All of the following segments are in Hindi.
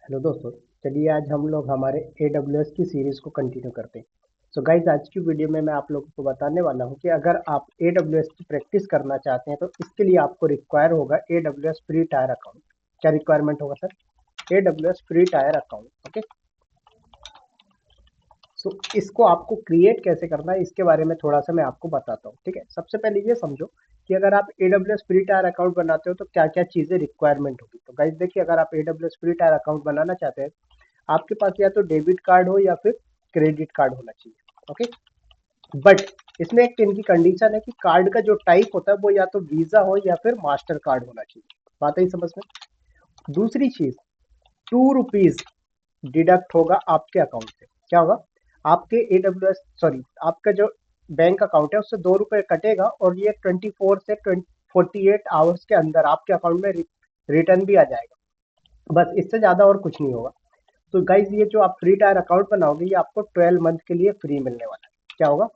हेलो दोस्तों। चलिए आज हम लोग हमारे AWS की सीरीज को कंटिन्यू करते हैं। सो गाइज आज की वीडियो में मैं आप लोगों को बताने वाला हूं कि अगर आप AWS की प्रैक्टिस करना चाहते हैं तो इसके लिए आपको रिक्वायर होगा AWS फ्री टायर अकाउंट। क्या रिक्वायरमेंट होगा sir? AWS free tier account. Okay, so इसको आपको क्रिएट कैसे करना है इसके बारे में थोड़ा सा मैं आपको बताता हूँ। ठीक है, सबसे पहले ये समझो कि अगर आप AWS फ्री टायर अकाउंट बनाते हो तो क्या क्या चीजें रिक्वायरमेंट होगी। तो गाइज देखिए, अगर आप AWS फ्री टायर अकाउंट बनाना चाहते हैं, आपके पास या तो डेबिट कार्ड हो या फिर क्रेडिट कार्ड होना चाहिए। ओके, बट इसमें एक इनकी कंडीशन है कि कार्ड का जो टाइप होता है वो या तो वीजा हो या फिर मास्टर कार्ड होना चाहिए। बात आई समझ में? दूसरी चीज, ₹2 डिडक्ट होगा आपके अकाउंट से। क्या होगा? आपके AWS सॉरी आपका जो बैंक अकाउंट है उससे ₹2 कटेगा और ये 24 से 48 आवर्स के अंदर आपके अकाउंट में रिटर्न भी आ जाएगा। बस इससे ज्यादा और कुछ नहीं होगा। तो गाइज ये जो आप फ्री टायर अकाउंट बनाओगे ये आपको 12 मंथ के लिए फ्री मिलने वाला है। क्या होगा?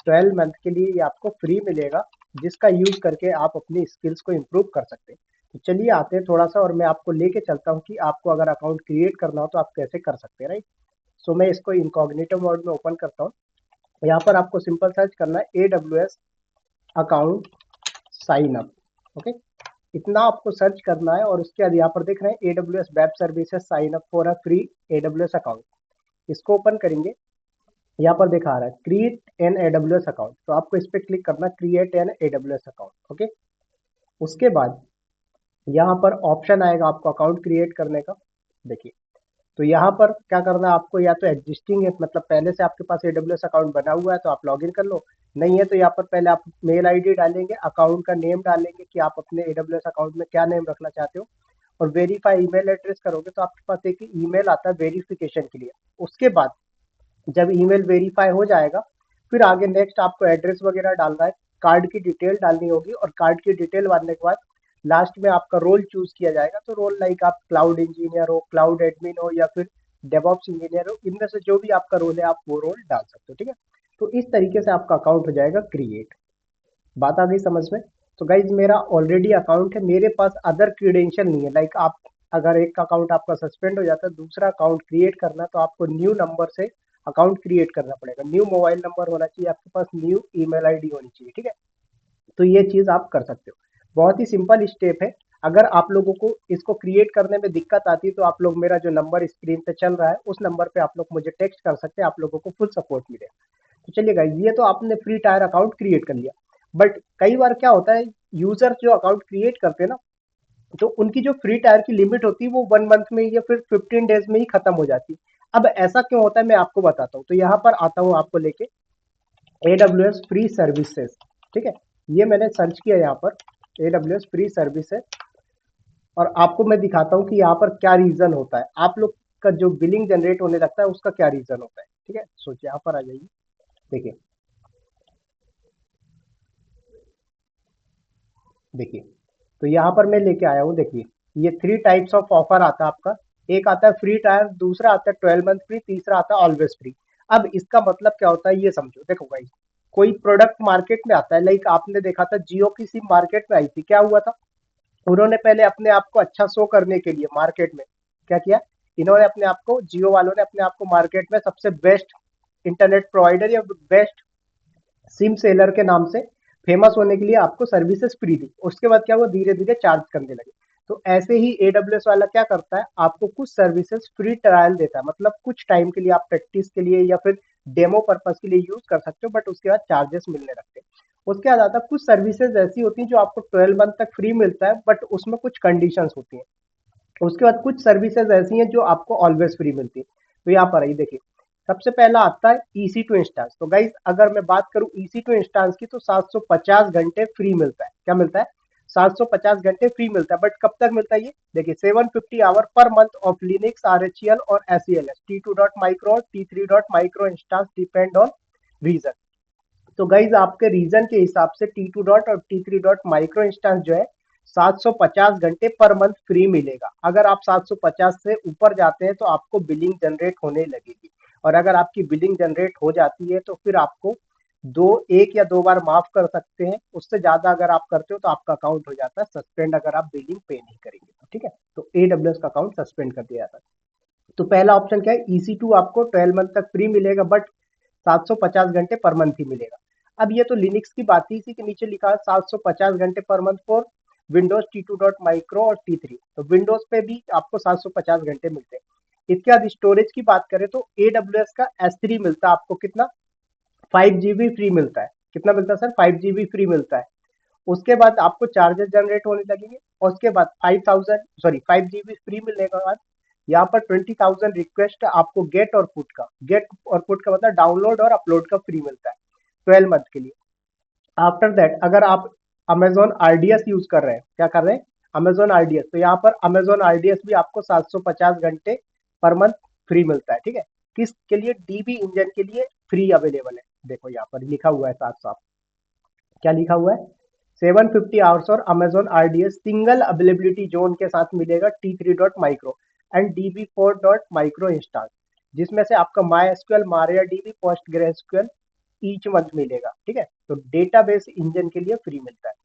12 मंथ के लिए ये आपको फ्री मिलेगा, जिसका यूज करके आप अपनी स्किल्स को इम्प्रूव कर सकते हैं। तो चलिए आते हैं थोड़ा सा और मैं आपको लेके चलता हूँ कि आपको अगर अकाउंट क्रिएट करना हो तो आप कैसे कर सकते हैं, राइट। सो मैं इसको इनकॉग्निटो मोड में ओपन करता हूँ। यहाँ पर आपको सिंपल सर्च करना है AWS account sign up. Okay, इतना आपको सर्च करना है और उसके बाद यहाँ पर देख रहे हैं AWS web services sign up for a free AWS account. इसको ओपन करेंगे, यहाँ पर दिखा रहा है क्रिएट एन AWS अकाउंट, तो आपको इस पे क्लिक करना, create an AWS account. Okay, उसके बाद यहाँ पर ऑप्शन आएगा आपको अकाउंट क्रिएट करने का। देखिए, तो यहाँ पर क्या करना है आपको, या तो एग्जिस्टिंग है मतलब पहले से आपके पास AWS अकाउंट बना हुआ है तो आप लॉगिन कर लो। नहीं है तो यहाँ पर पहले आप मेल आईडी डालेंगे, अकाउंट का नेम डालेंगे कि आप अपने AWS अकाउंट में क्या नेम रखना चाहते हो, और वेरीफाई ईमेल एड्रेस करोगे तो आपके पास एक ईमेल आता है वेरिफिकेशन के लिए। उसके बाद जब ईमेल वेरीफाई हो जाएगा, फिर आगे नेक्स्ट आपको एड्रेस वगैरह डालना है, कार्ड की डिटेल डालनी होगी, और कार्ड की डिटेल डालने के बाद लास्ट में आपका रोल चूज किया जाएगा। तो रोल लाइक आप क्लाउड इंजीनियर हो, क्लाउड एडमिन हो, या फिर डेवऑप्स इंजीनियर हो, इनमें से जो भी आपका रोल है आप वो रोल डाल सकते हो। ठीक है, तो इस तरीके से आपका अकाउंट हो जाएगा क्रिएट। बात आ गई समझ में? तो गाइज मेरा ऑलरेडी अकाउंट है, मेरे पास अदर क्रीडेंशियल नहीं है। लाइक आप अगर एक अकाउंट आपका सस्पेंड हो जाता है, दूसरा अकाउंट क्रिएट करना तो आपको न्यू नंबर से अकाउंट क्रिएट करना पड़ेगा। न्यू मोबाइल नंबर होना चाहिए आपके पास, न्यू ईमेल आईडी होनी चाहिए। ठीक है, तो ये चीज आप कर सकते हो। बहुत ही सिंपल स्टेप है। अगर आप लोगों को इसको क्रिएट करने में दिक्कत आती है तो आप लोग मेरा जो नंबर स्क्रीन पे चल रहा है उस नंबर पे आप लोग मुझे टेक्स्ट कर सकते हैं, आप लोगों को फुल सपोर्ट मिलेगा। तो चलिए गाइस, ये तो आपने फ्री टायर अकाउंट क्रिएट कर लिया। बट कई बार क्या होता है, यूजर जो अकाउंट क्रिएट करते हैं ना, तो उनकी जो फ्री टायर की लिमिट होती है वो 1 मंथ में या फिर 15 डेज में ही खत्म हो जाती है। अब ऐसा क्यों होता है मैं आपको बताता हूँ। तो यहाँ पर आता हूँ आपको लेके AWS फ्री सर्विसेज। ठीक है, ये मैंने सर्च किया यहाँ पर AWS फ्री सर्विसेज, और आपको मैं दिखाता हूँ कि यहाँ पर क्या रीजन होता है, आप लोग का जो बिलिंग जनरेट होने लगता है उसका क्या रीजन होता है। ठीक है, सोचिए यहाँ पर आ जाइए। देखिए, देखिए, तो यहाँ पर मैं लेके आया हूँ। देखिए, ये 3 टाइप्स ऑफ ऑफर आता है आपका। एक आता है फ्री टायर, दूसरा आता है 12 मंथ फ्री, तीसरा आता है ऑलवेज फ्री। अब इसका मतलब क्या होता है ये समझो। देखो भाई, कोई प्रोडक्ट मार्केट में आता है, लाइक आपने देखा था जियो की सिम मार्केट में आई थी, क्या हुआ था? उन्होंने पहले अपने आप को अच्छा शो करने के लिए मार्केट में क्या किया, इन्होंने अपने आप को, जियो वालों ने अपने आप को मार्केट में सबसे बेस्ट इंटरनेट प्रोवाइडर या बेस्ट सिम सेलर के नाम से फेमस होने के लिए आपको सर्विसेज फ्री दी। उसके बाद क्या हुआ, धीरे धीरे चार्ज करने लगे। तो ऐसे ही AWS वाला क्या करता है, आपको कुछ सर्विसेज फ्री ट्रायल देता है, मतलब कुछ टाइम के लिए आप प्रैक्टिस के लिए या फिर डेमो पर्पज के लिए यूज कर सकते हो, बट उसके बाद चार्जेस मिलने लगते हैं। उसके बाद आता है कुछ सर्विसेज ऐसी होती हैं जो आपको 12 मंथ तक फ्री मिलता है, बट उसमें कुछ कंडीशंस होती हैं। उसके बाद कुछ सर्विसेज ऐसी हैं जो आपको ऑलवेज फ्री मिलती है। तो यहाँ पर आइए देखिए, सबसे पहला आता है EC टू इंस्टांस। तो गाइज अगर मैं बात करूं EC टू इंस्टांस की, तो 750 घंटे फ्री मिलता है। क्या मिलता है? 750 घंटे फ्री मिलता है। बट कब तक मिलता है ये? देखिए, 750 hour per month of Linux RHEL और SELS T2.micro T3.micro instance depend on region. तो गाइज आपके रीजन के हिसाब से T2 डॉट और T3 डॉट माइक्रो इंस्टेंस जो है 750 घंटे पर मंथ फ्री मिलेगा। अगर आप 750 से ऊपर जाते हैं तो आपको बिलिंग जनरेट होने लगेगी, और अगर आपकी बिलिंग जनरेट हो जाती है तो फिर आपको एक या दो बार माफ कर सकते हैं। उससे ज्यादा अगर आप करते हो तो आपका अकाउंट हो जाता है सस्पेंड, अगर आप बिलिंग पे नहीं करेंगे तो। ठीक है, तो AWS का अकाउंट सस्पेंड कर दिया जाता है। तो पहला ऑप्शन क्या है, EC2 आपको 12 मंथ तक फ्री मिलेगा, बट 750 घंटे पर मंथ ही मिलेगा। अब ये तो लिनक्स की बात थी, इसी के नीचे लिखा है 750 घंटे per month for Windows T2 dot micro और T3। तो विंडोज पे भी आपको 750 घंटे मिलते हैं। इसके बाद स्टोरेज की बात करें तो AWS का S3 मिलता है आपको कितना, 5 GB फ्री मिलता है। कितना मिलता है सर, 5 GB फ्री मिलता है। उसके बाद आपको चार्जेस जनरेट होने लगेंगे, और उसके बाद 5 GB फ्री मिलने के बाद यहाँ पर 20,000 रिक्वेस्ट आपको गेट और पुट का मतलब डाउनलोड और अपलोड का फ्री मिलता है 12 मंथ के लिए। आफ्टर दैट अगर आप अमेजोन RDS यूज कर रहे हैं, क्या कर रहे हैं, अमेजोन RDS, तो यहाँ पर अमेजोन RDS भी आपको 750 घंटे पर मंथ फ्री मिलता है। ठीक है, किसके लिए, DB इंजन के लिए फ्री अवेलेबल है। देखो यहाँ पर लिखा हुआ है साफ साफ, क्या लिखा हुआ है, 750 आवर्स और Amazon RDS single availability zone के साथ मिलेगा T3 dot micro and DB4 dot micro install, जिसमें से आपका MySQL, MariaDB, PostgreSQL each month मिलेगा। ठीक है, तो डेटाबेस इंजन के लिए फ्री मिलता है।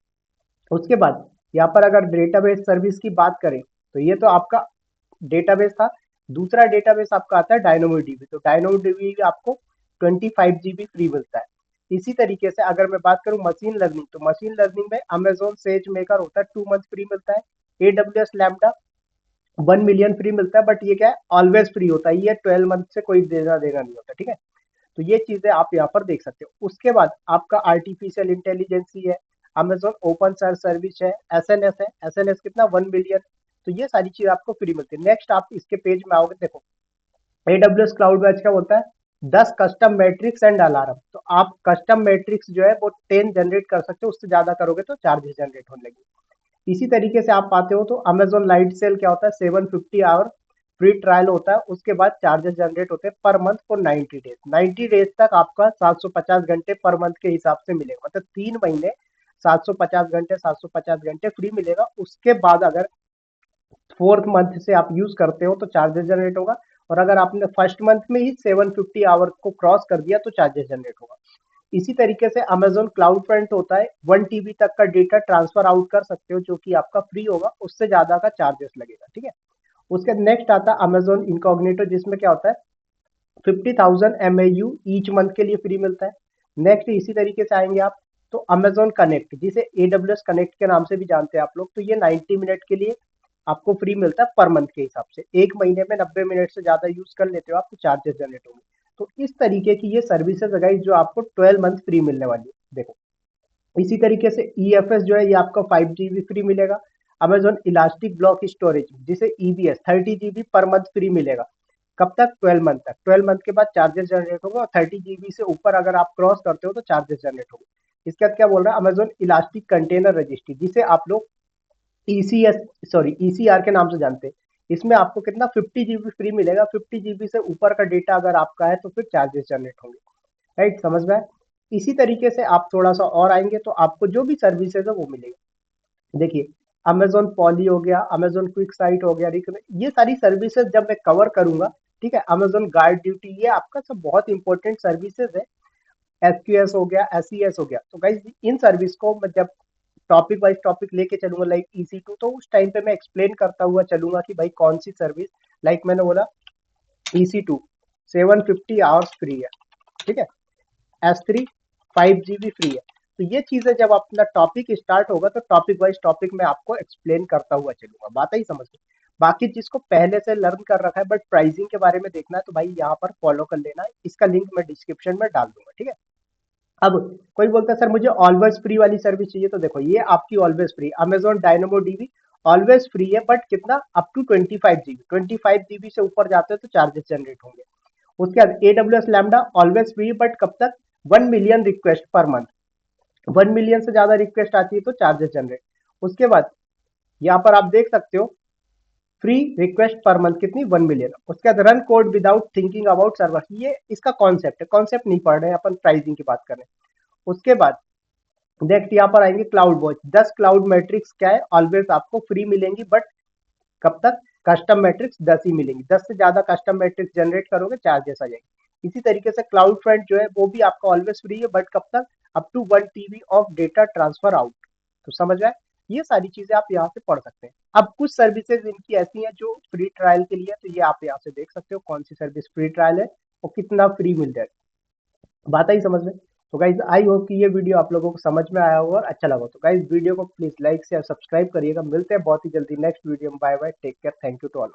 उसके बाद यहाँ पर अगर डेटाबेस सर्विस की बात करें, तो ये तो आपका डेटाबेस था। दूसरा डेटाबेस आपका आता है DynamoDB, तो DynamoDB आपको 25 GB फ्री मिलता है। इसी तरीके से अगर मैं बात करूं मशीन लर्निंग, तो मशीन लर्निंग में अमेजोन सेज मेकर होता है, 2 मंथ फ्री मिलता है। AWS लैम्बडा 1 मिलियन फ्री मिलता है, बट ये क्या है, ऑलवेज फ्री होता है, ये 12 मंथ से कोई देना देना नहीं होता। ठीक है, तो ये चीजें आप यहाँ पर देख सकते हो। उसके बाद आपका आर्टिफिशियल इंटेलिजेंसी है, अमेजोन ओपन सोर्स सर्विस है, SNS है, SNS कितना, 1 मिलियन। तो ये सारी चीज आपको फ्री मिलती है। नेक्स्ट आप इसके पेज में आओगे, देखो AWS क्लाउड बैच क्या बोलता है, 10 कस्टम मैट्रिक्स एंड अलार्म। तो आप कस्टम मैट्रिक्स जो है वो 10 जनरेट कर सकते हो, उससे ज्यादा करोगे तो चार्जेस जनरेट होने लगेंगे। इसी तरीके से आप पाते हो तो अमेजोन लाइट सेल क्या होता है, 750 आवर फ्री ट्रायल होता है, उसके बाद चार्जेस जनरेट होते हैं per month for 90 days. 90 days तक आपका 750 घंटे पर मंथ के हिसाब से मिलेगा, मतलब 3 महीने 750 घंटे 750 घंटे फ्री मिलेगा। उसके बाद अगर फोर्थ मंथ से आप यूज करते हो तो चार्जेस जनरेट होगा, और अगर आपने फर्स्ट मंथ में ही 750 आवर को क्रॉस कर दिया तो चार्जेस जनरेट होगा। इसी तरीके से अमेजोन क्लाउड फ्रंट होता है, 1 TB तक का डेटा ट्रांसफर आउट कर सकते हो, जो कि आपका फ्री होगा, उससे ज्यादा का चार्जेस लगेगा। ठीक है, उसके नेक्स्ट आता है अमेजोन इनकॉग्निटो, जिसमें क्या होता है 50,000 MAU ईच मंथ के लिए फ्री मिलता है। नेक्स्ट इसी तरीके से आएंगे आप तो अमेजोन कनेक्ट, जिसे AWS कनेक्ट के नाम से भी जानते हैं आप लोग, तो ये 90 मिनट के लिए आपको फ्री मिलता है पर मंथ के हिसाब से। एक महीने में 90 मिनट से ज्यादा यूज कर लेते हो आप तो चार्जेस जनरेट होंगे। तो इस तरीके की ये सर्विसेज गाइस जो आपको 12 मंथ फ्री मिलने वाली है। देखो इसी तरीके से EFS जो है ये आपका 5 GB फ्री मिलेगा। अमेजोन इलास्टिक ब्लॉक स्टोरेज जिसे EBS 30 GB per month free मिलेगा। कब तक, 12 मंथ तक। 12 मंथ के बाद चार्जेस जनरेट होगा, और 30 GB से ऊपर अगर आप क्रॉस करते हो तो चार्जेस जनरेट होंगे। इसके बाद क्या बोल रहा है, अमेजोन इलास्टिक कंटेनर रजिस्ट्री, जिसे आप लोग ECR के नाम से जानते हैं। इसमें आपको कितना 50 GB फ्री मिलेगा। 50 GB से ऊपर का डेटा अगर आपका है तो फिर चार्जेस जनरेट होंगे। राइट, समझ में आया? इसी तरीके से आप थोड़ा सा और आएंगे तो आपको जो भी सर्विसेज है वो मिलेगी। देखिए अमेजोन पॉली हो गया, अमेजोन क्विक साइट हो गया, ये सारी सर्विसेज जब मैं कवर करूंगा, ठीक है, अमेजोन गार्ड ड्यूटी, ये आपका सब बहुत इंपॉर्टेंट सर्विसेज है। SQS हो गया, SES हो गया। तो गाइज इन सर्विस को मैं जब टॉपिक वाइज टॉपिक लेके चलूंगा लाइक EC2, तो उस टाइम पे मैं एक्सप्लेन करता हुआ चलूंगा कि भाई कौन सी सर्विस, लाइक मैंने बोला EC2 750 आवर्स फ्री है, ठीक है, S3 5 GB फ्री है। तो ये चीजें जब अपना टॉपिक स्टार्ट होगा तो टॉपिक वाइज टॉपिक में आपको एक्सप्लेन करता हुआ चलूंगा, बात ही समझ में। बाकी जिसको पहले से लर्न कर रखा है बट प्राइसिंग के बारे में देखना है तो भाई यहाँ पर फॉलो कर लेना है, इसका लिंक मैं डिस्क्रिप्शन में डाल दूंगा। ठीक है, अब कोई बोलता है सर मुझे ऑलवेज फ्री वाली सर्विस चाहिए, तो देखो ये आपकी always free Amazon dynamo dB always free है, बट कितना, अप टू 25 GB। 25 GB से ऊपर जाते हैं तो चार्जेस जनरेट होंगे। उसके बाद AWS lambda always free, but कब तक, 1 million request per month. 1 million से ज्यादा रिक्वेस्ट आती है तो चार्जेस जनरेट। उसके बाद यहाँ पर आप देख सकते हो फ्री रिक्वेस्ट पर मंथ कितनी, 1 मिलियन। उसके बाद run code without thinking about server, ये इसका कॉन्सेप्ट है, कॉन्सेप्ट नहीं पढ़ रहे हैं अपन, प्राइसिंग की बात कर रहे हैं। उसके बाद नेक्स्ट यहाँ पर आएंगे क्लाउड वॉच, 10 क्लाउड मैट्रिक्स क्या है, ऑलवेज आपको फ्री मिलेंगी, बट कब तक, कस्टम मैट्रिक्स 10 ही मिलेंगी। 10 से ज्यादा कस्टम मैट्रिक्स जनरेट करोगे चार्जेस आ जाएंगे। इसी तरीके से क्लाउड फ्रंट जो है वो भी आपका ऑलवेज फ्री है, बट कब तक, up to 1 TB of data transfer out. तो समझ आए, ये सारी चीजें आप यहाँ से पढ़ सकते हैं। अब कुछ सर्विसेज इनकी ऐसी हैं जो फ्री ट्रायल के लिए है, तो ये आप यहाँ से देख सकते हो कौन सी सर्विस फ्री ट्रायल है और कितना फ्री मिल जाएगा। बात आई समझ में? तो गाइज आई होप कि ये वीडियो आप लोगों को समझ में आया होगा और अच्छा लगा। तो गाइज वीडियो को प्लीज लाइक शेयर सब्सक्राइब करिएगा। मिलते हैं बहुत ही जल्दी नेक्स्ट वीडियो में। Bye bye, take care, thank you to all.